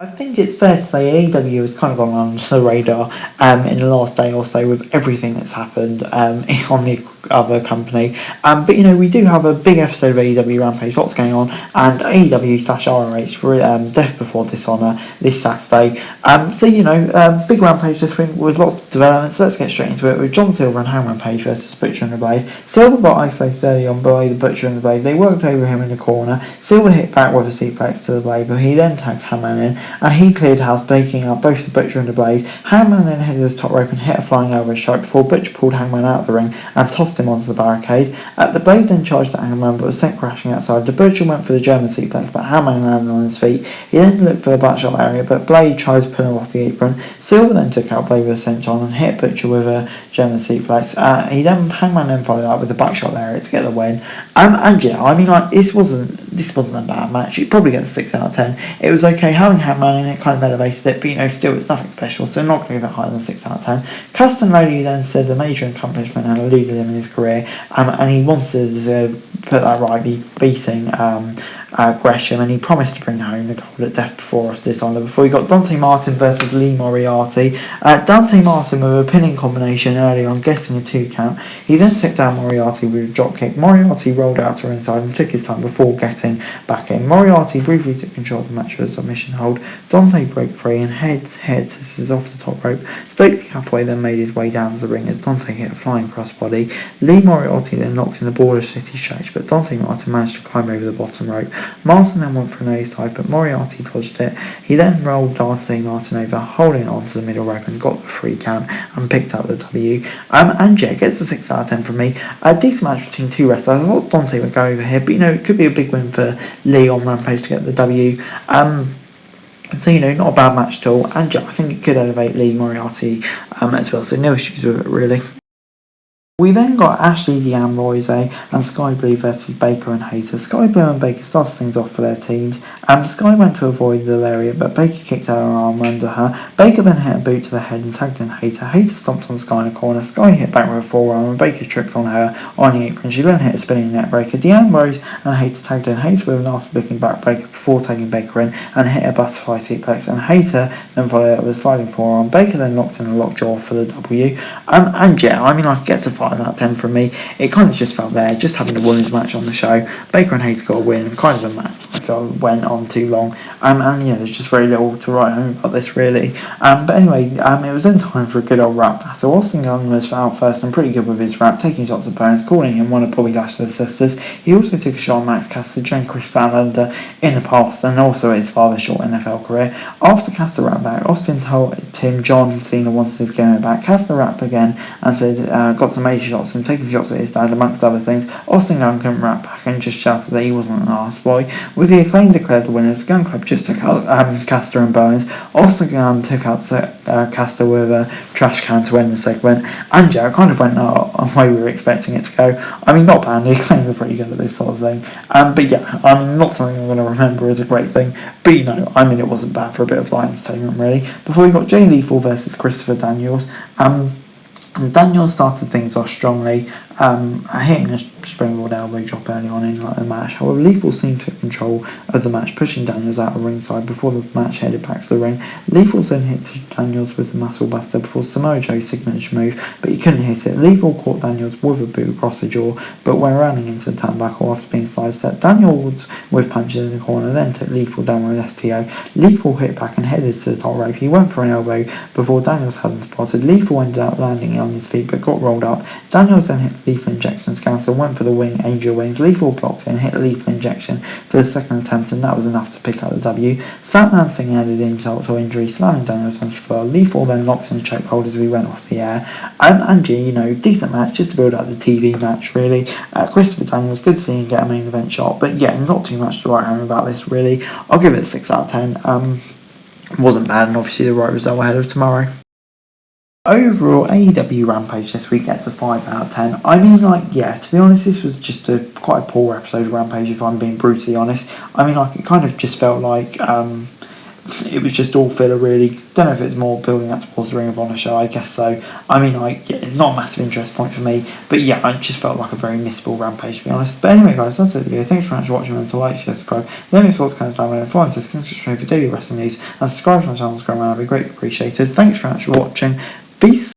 I think it's fair to say AEW has kind of gone under the radar in the last day or so with everything that's happened on the other company. But we do have a big episode of AEW Rampage, lots going on, and AEW/ROH Death Before Dishonour this Saturday. Big Rampage this week with lots of developments. Let's get straight into it with John Silver and Hangman Page versus Butcher and the Blade. Silver got isolated early on by the Butcher and the Blade. They worked over him in the corner. Silver hit back with a suplex to the Blade, but he then tagged Hangman in, and he cleared house, breaking up both the Butcher and the Blade. Hangman then headed his top rope and hit a flying elbow strike before Butcher pulled Hangman out of the ring and tossed him onto the barricade. The Blade then charged at Hangman but was sent crashing outside. The Butcher went for the German suplex, but Hangman landed on his feet. He then looked for the buttshot area, but Blade tried to pull him off the apron. Silver then took out Blade with a senton and hit Butcher with a German suplex. Hangman then followed up with the buttshot area to get the win. This wasn't a bad match. It probably gets a 6 out of 10. It was okay having Hangman in it, kind of elevated it, but still it's nothing special, so not going to give it higher than 6 out of 10. Custom Lady then said the major accomplishment had eluded him in his career, and he wanted to put that right, beating Gresham, and he promised to bring home the gold at Death Before Dishonour before he got Dante Martin versus Lee Moriarty. Dante Martin with a pinning combination early on, getting a 2 count. He then took down Moriarty with a drop kick. Moriarty rolled out to ringside and took his time before getting back in. Moriarty briefly took control of the match with a submission hold. Dante broke free and head scissors off the top rope. Stokely halfway then made his way down to the ring as Dante hit a flying crossbody. Lee Moriarty then knocked in the Border City stretch, but Dante Martin managed to climb over the bottom rope. Martin then went for a nose dive, but Moriarty dodged it. He then rolled Dante Martin over, holding on to the middle rope and got the 3 count and picked up the W. And gets a 6 out of 10 from me. A decent match between two wrestlers. I thought Dante would go over here, but it could be a big win for Lee on Rampage to get the W. Not a bad match at all. And I think it could elevate Lee Moriarty as well, so no issues with it really. We then got Ashley D'Ambrose and Sky Blue versus Baker and Hayter. Sky Blue and Baker started things off for their teams. Sky went to avoid the lariat, but Baker kicked her arm under her. Baker then hit a boot to the head and tagged in Hayter. Hayter stomped on Sky in the corner. Sky hit back with a forearm and Baker tripped on her on the apron. She then hit a spinning neck breaker. D'Ambrose and Hayter tagged in Hayter with a nasty looking backbreaker before tagging Baker in and hit a butterfly suplex. And Hayter then followed up with a sliding forearm. Baker then locked in a lockjaw for the W. Gets a 5 out of 10 from me. It kind of just felt there, just having a women's match on the show. Baker and Hayter got a win, and kind of a match I felt went on too long. There's just very little to write home about this really. It was then time for a good old rap battle. Austin Gunn was out first and pretty good with his rap, taking shots at opponents, calling him one of Bobby Lashley's sisters. He also took a shot at Max Caster, joined Chris Van Under in the past, and also his father's short NFL career. After Caster rapped back, Austin told Tim John Cena wanted his game back. Caster rapped again and said got some major shots and taking shots at his dad amongst other things. Austin Gunn couldn't rap back and just shouted that he wasn't an arse boy. With the Acclaim declared the winners, the Gun Club just took out Caster and Bowens. Austin Gunn took out Caster with a trash can to end the segment, and it kind of went out the way we were expecting it to go. Not bad, the Acclaim were pretty good at this sort of thing. Not something I'm going to remember as a great thing, but it wasn't bad for a bit of light entertainment really. Before we got Jay Lethal versus Christopher Daniels. Daniels started things off strongly, hitting a springboard elbow drop early on in the match. However, Lethal seemed to take control of the match, pushing Daniels out of ringside before the match headed back to the ring. Lethal then hit Daniels with the muscle buster before Samoa Joe's signature move, but he couldn't hit it. Lethal caught Daniels with a boot across the jaw, but went running into the turnbuckle after being sidestepped. Daniels with punches in the corner, then took Lethal down with STO. Lethal hit back and headed to the top rope. He went for an elbow before Daniels hadn't spotted. Lethal ended up landing on his feet but got rolled up. Daniels then hit Lethal injections, Cancel went for the wing, Angel Wings. Lethal blocked and hit Lethal injection for the second attempt, and that was enough to pick up the W. Satnam Singh added insult to injury, slamming Daniels onto the floor. Lethal then locked in a chokehold as we went off the air. Decent match, just to build up the TV match really. Christopher Daniels, good to see him get a main event shot, but not too much to write home about this really. I'll give it a 6 out of 10. Wasn't bad, and obviously the right result ahead of tomorrow. Overall, AEW Rampage this week gets a 5 out of 10. To be honest, this was just quite a poor episode of Rampage, if I'm being brutally honest. It kind of just felt like it was just all filler, really. Don't know if it's more building up towards the Ring of Honor show, I guess so. I mean, it's not a massive interest point for me, but yeah, I just felt like a very missable Rampage, to be honest. But anyway, guys, that's it for the video. Thanks very much for watching. Remember to like, share, subscribe. Let me know thoughts, comments down below, and follow us for daily wrestling news, and subscribe to my channel, I'd be greatly appreciated. Thanks very much for watching. Peace.